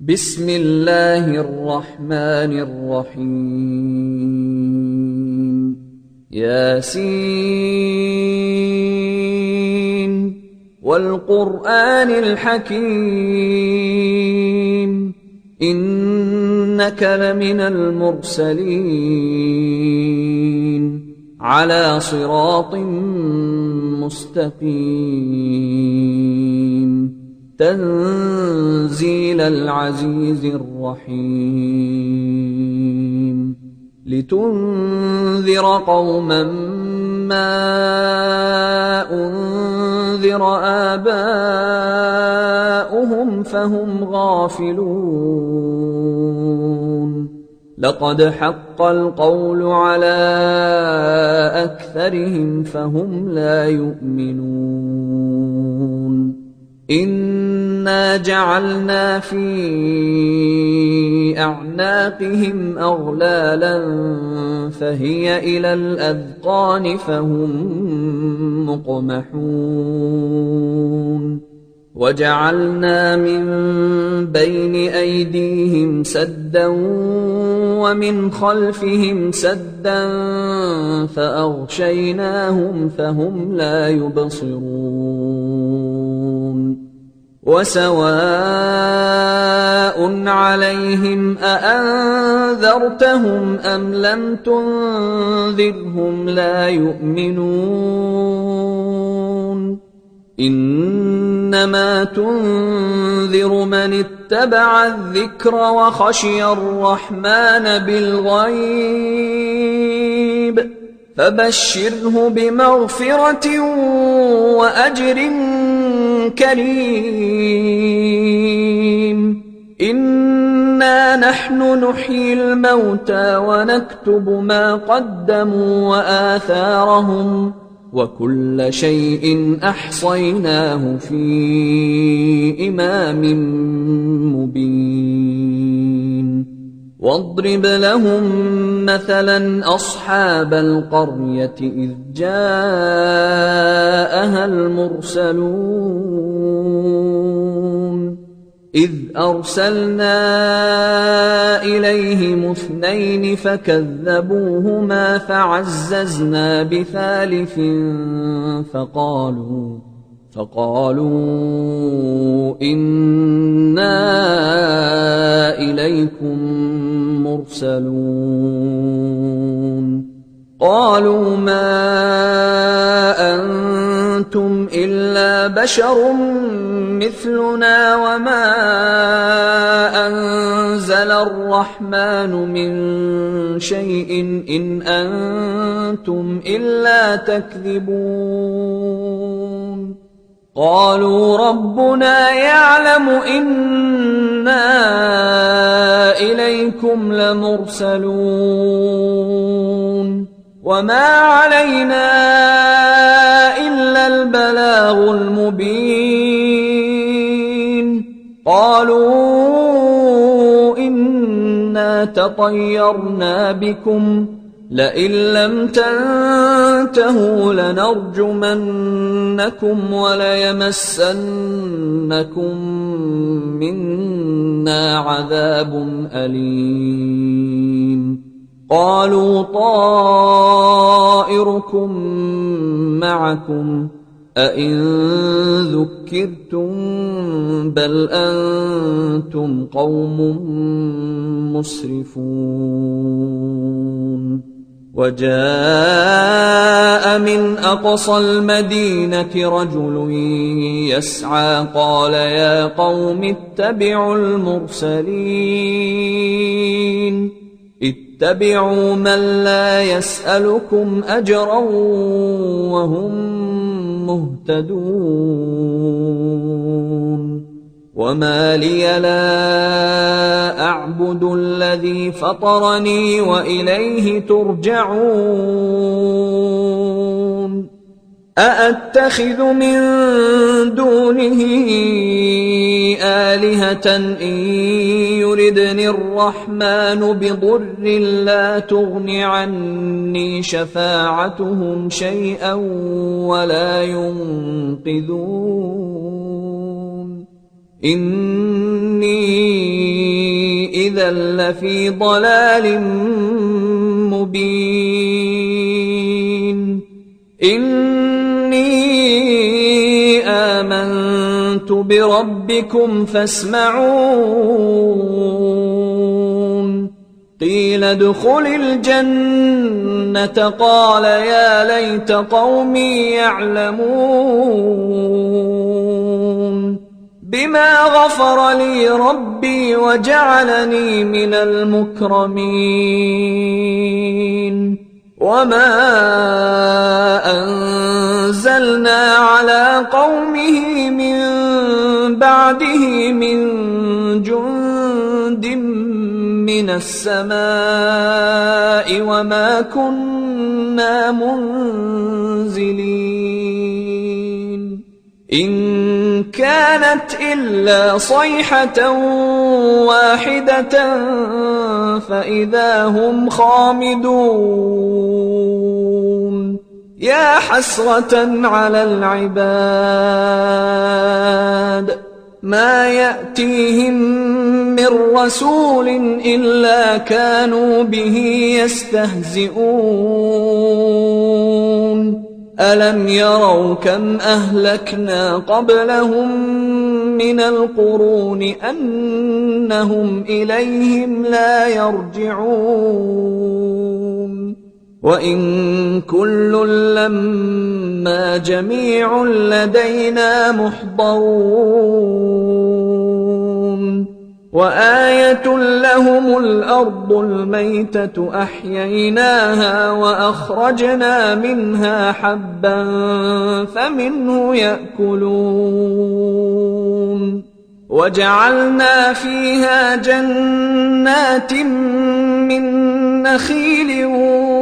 بسم الله الرحمن الرحيم ياسين والقرآن الحكيم إنك لمن المرسلين على صراط مستقيم تنزيل العزيز الرحيم لتنذر قوما ما أنذر آباؤهم فهم غافلون لقد حق القول على أكثرهم فهم لا يؤمنون إنا جعلنا في أعناقهم أغلالا فهي إلى الأذقان فهم مقمحون وجعلنا من بين أيديهم سدا ومن خلفهم سدا فأغشيناهم فهم لا يبصرون وسواء عليهم أأنذرتهم أم لم تنذرهم لا يؤمنون إنما تنذر من اتبع الذكر وخشي الرحمن بالغيب فبشره بمغفرة وأجر كريم إنا نحن نحيي الموتى ونكتب ما قدموا وآثارهم وكل شيء أحصيناه في إمام مبين واضرب لهم مثلا أصحاب القرية إذ جاءها المرسلون إذ أرسلنا إليهم 2 فكذبوهما فعززنا بثالث فقالوا إنا إليكم مرسلون قالوا ما أنتم إلا بشر مثلنا وما أنزل الرحمن من شيء إن أنتم إلا تكذبون قالوا ربنا يعلم إنا إليكم لمرسلون وما علينا إلا البلاغ المبين قالوا إنا تطيرنا بكم لئن لم تنتهوا لنرجمنكم وليمسنكم منا عذاب أليم قالوا طائركم معكم أئن ذكرتم بل أنتم قوم مسرفون وجاء من أقصى المدينة رجل يسعى قال يا قوم اتبعوا المرسلين اتبعوا من لا يسألكم أجرا وهم مهتدون وما لي لا أعبد الذي فطرني وإليه ترجعون أأتخذ من دونه آلهة إن يردني الرحمن بضر لا تغن عني شفاعتهم شيئا ولا ينقذون إني إذا لفي ضلال مبين إني آمنت بربكم فاسمعون قيل ادخل الجنة قال يا ليت قومي يعلمون بما غفر لي ربي وجعلني من المكرمين وما أنزلنا على قومه من بعده من جند من السماء وما كنا منزلين إن كانت إلا صيحة واحدة فإذا هم خامدون يا حسرة على العباد ما يأتيهم من رسول إلا كانوا به يستهزئون ألم يروا كم أهلكنا قبلهم من القرون أنهم إليهم لا يرجعون وإن كل لما جميع لدينا محضرون وآية لهم الأرض الميتة أحييناها وأخرجنا منها حبا فمنه يأكلون وجعلنا فيها جنات من نخيل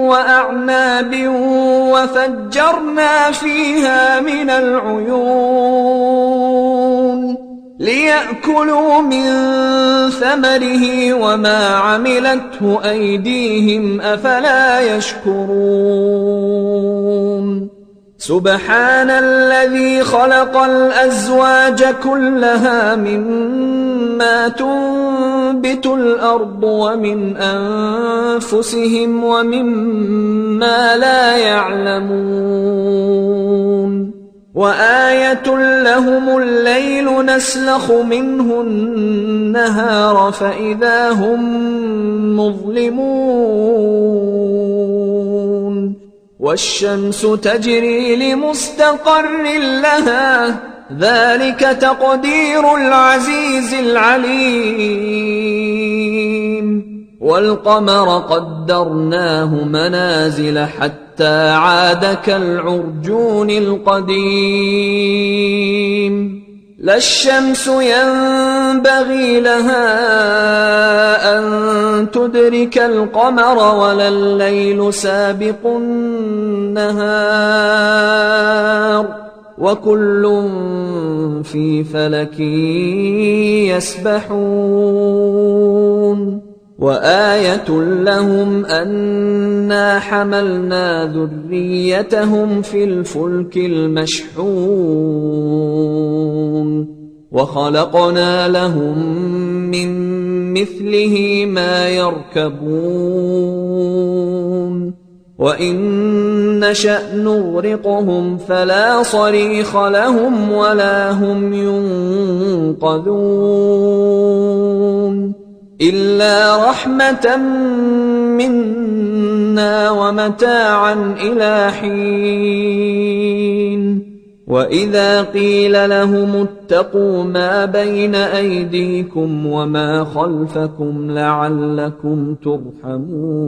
وأعناب وفجرنا فيها من العيون ليأكلوا من ثمره وما عملته أيديهم أفلا يشكرون سبحان الذي خلق الأزواج كلها مما تنبت الأرض ومن أنفسهم ومما لا يعلمون وآية لهم الليل نسلخ منه النهار فإذا هم مظلمون والشمس تجري لمستقر لها ذلك تقدير العزيز العليم والقمر قدرناه منازل حتى عاد كالعرجون القديم لا الشمس ينبغي لها أن تدرك القمر ولا الليل سابق النهار وكل في فلك يسبحون وآية لهم أنا حملنا ذريتهم في الفلك المشحون وخلقنا لهم من مثله ما يركبون وإن نشأ نغرقهم فلا صريخ لهم ولا هم ينقذون إلا رحمة منا ومتاعا إلى حين وإذا قيل لهم اتقوا ما بين أيديكم وما خلفكم لعلكم ترحمون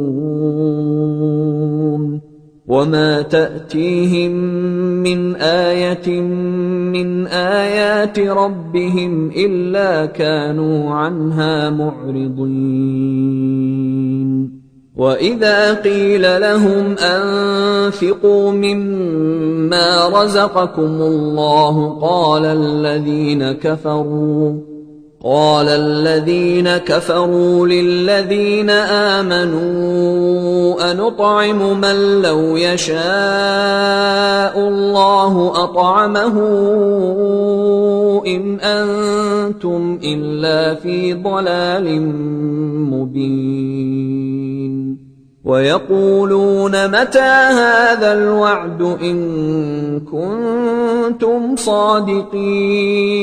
وما تأتيهم من آية من آيات ربهم إلا كانوا عنها معرضين وإذا قيل لهم أنفقوا مما رزقكم الله قال الذين كفروا للذين آمنوا أنطعم من لو يشاء الله أطعمه إن أنتم إلا في ضلال مبين ويقولون متى هذا الوعد إن كنتم صادقين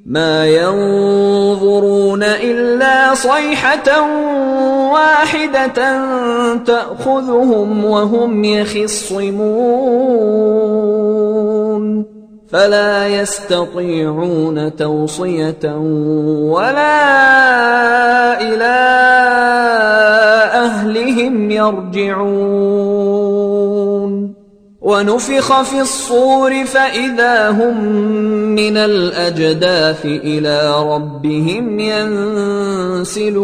ما ينظرون إلا صيحة واحدة تأخذهم وهم يخصمون فلا يستطيعون توصية ولا إلى أهلهم يرجعون ونفخ في الصور فإذا هم من الأجداث إلى ربهم ينسلون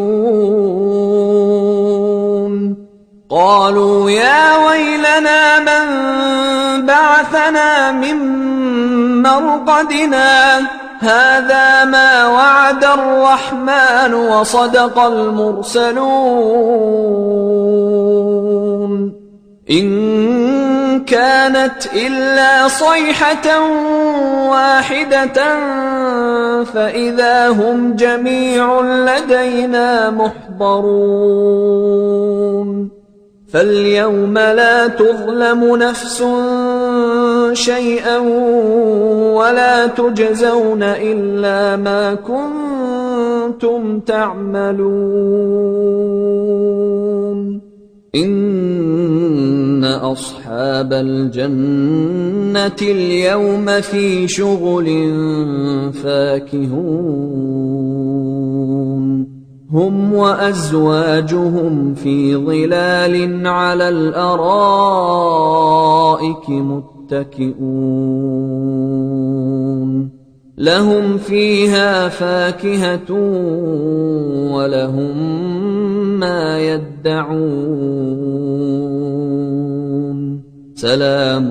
قالوا يا ويلنا من بعثنا من مرقدنا هذا ما وعد الرحمن وصدق المرسلون إن كانت إلا صيحة واحدة فإذا هم جميع لدينا محضرون فاليوم لا تظلم نفس شيئا ولا تجزون إلا ما كنتم تعملون إن أصحاب الجنة اليوم في شغل فاكهون هم وأزواجهم في ظلال على الأرائك متكئون لهم فيها فاكهة ولهم ما يدعون سلام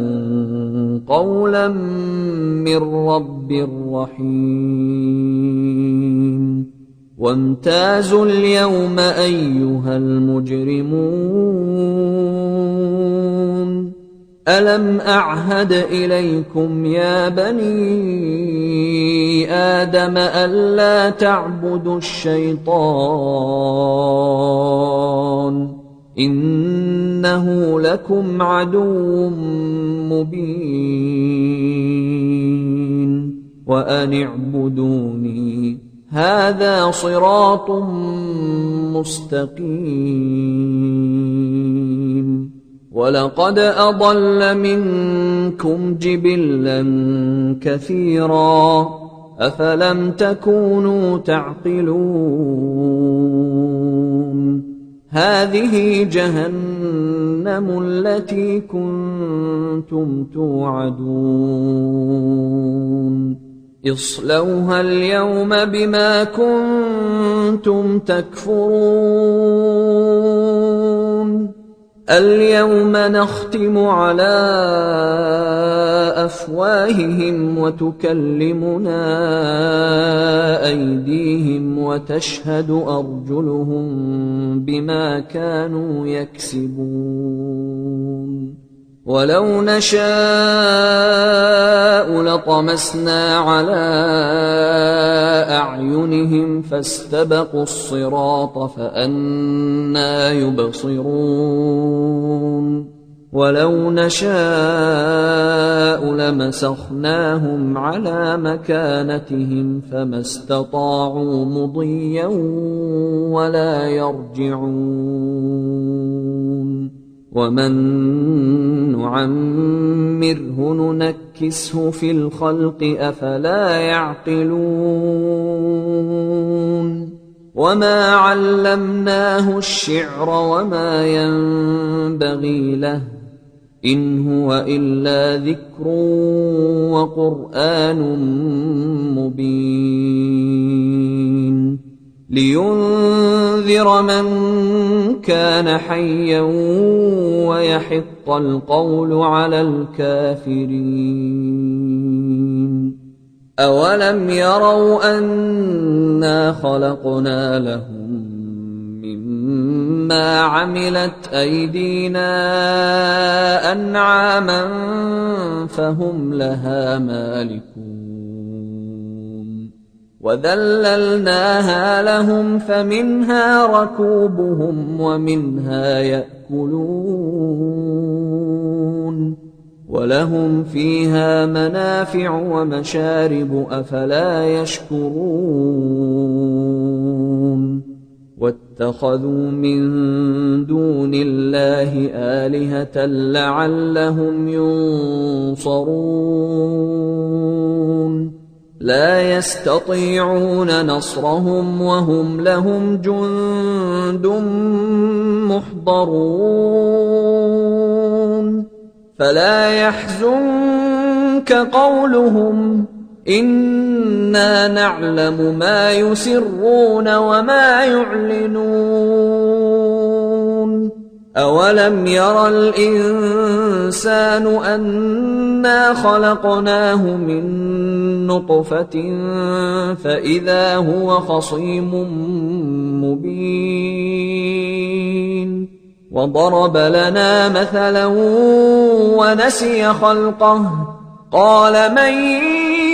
قولا من رب رحيم وامتازوا اليوم أيها المجرمون ألم أعهد إليكم يا بني آدم ألا تعبدوا الشيطان إنه لكم عدو مبين وأن اعبدوني هذا صراط مستقيم ولقد أضل منكم جبلا كثيرا أفلم تكونوا تعقلون هذه جهنم التي كنتم توعدون اصلوها اليوم بما كنتم تكفرون اليوم نختم على أفواههم وتكلمنا أيديهم وتشهد أرجلهم بما كانوا يكسبون ولو نشاء لطمسنا على أعينهم فاستبقوا الصراط فأنى يبصرون ولو نشاء لمسخناهم على مكانتهم فما استطاعوا مضيا ولا يرجعون ومن نعمره ننكسه في الخلق أفلا يعقلون وما علمناه الشعر وما ينبغي له إن هو إلا ذكر وقرآن مبين لينذر من كان حيا ويحق القول على الكافرين أولم يروا أنا خلقنا لهم مما عملت أيدينا أنعاما فهم لها مالكون وذللناها لهم فمنها ركوبهم ومنها يأكلون ولهم فيها منافع ومشارب أفلا يشكرون واتخذوا من دون الله آلهة لعلهم ينصرون لا يستطيعون نصرهم وهم لهم جند محضرون فلا يحزنك قولهم إنا نعلم ما يسرون وما يعلنون أولم ير الإنسان أنا خلقناه من نطفة فإذا هو خصيم مبين وضرب لنا مثلا ونسي خلقه قال من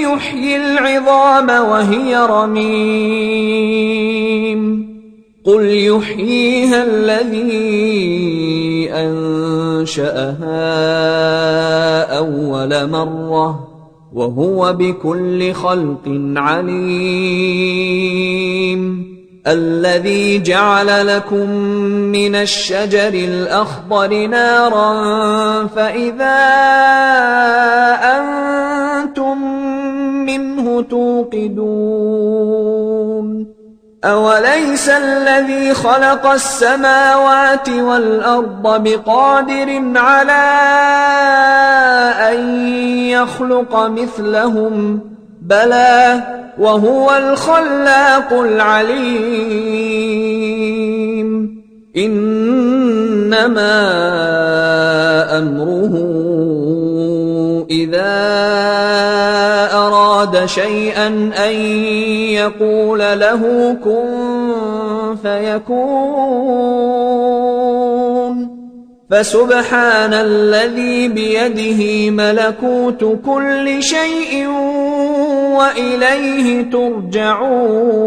يحيي العظام وهي رميم قل يحييها الذي أنشأها أول مرة وهو بكل خلق عليم الذي جعل لكم من الشجر الأخضر نارا فإذا أنتم منه توقدون أوليس الذي خلق السماوات والأرض بقادر على أن يخلق مثلهم بلى وهو الخلاق العليم إنما أمره إذا أراد شيئا أن يقول له كن فيكون فسبحان الذي بيده ملكوت كل شيء وإليه ترجعون